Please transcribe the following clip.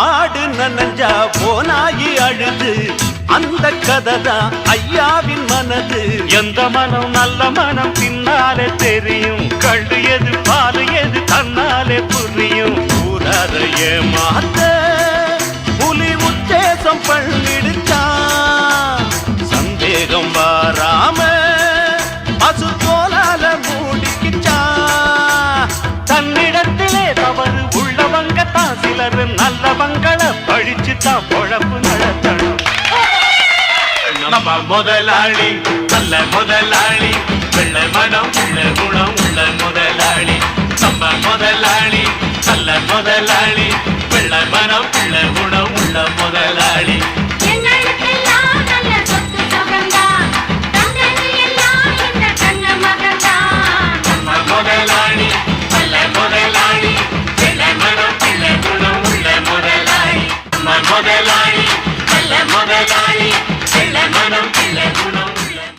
ஆடு நனஞ்சா போனாயி அழுது அந்த கதைதான் ஐயாவின் மனது. எந்த மனம் நல்ல மனம் பின்னாலே தெரியும், கண்டு எது பாலு எது தன்னாலே புரியும். ஊரார ஏமாத்த புலி உத்தேசம் பண்ணிடுச்சான், சந்தேகம் வாராம பசு தோலால மூடிக்கிச்சான். தன்னிடத்திலே தவறு உள்ளவங்க தான் சிலர் நல்லவங்களை பழிச்சுதான் பொழப்பு நடத்தணும். நம்ம முதலாளி நல்ல முதலாளி, வெள்ள மனம் உள்ள குணம் உள்ள முதலாளி. நம்ம முதலாளி நல்ல முதலாளி, வெள்ள மனம் உள்ள குணம் உள்ள முதலாளி. முதலாளி நல்ல முதலாளி, வெள்ள மனம் உள்ள குணம் உள்ள முதலாளி. நம்ம முதலாளி நல்ல முதலாளி.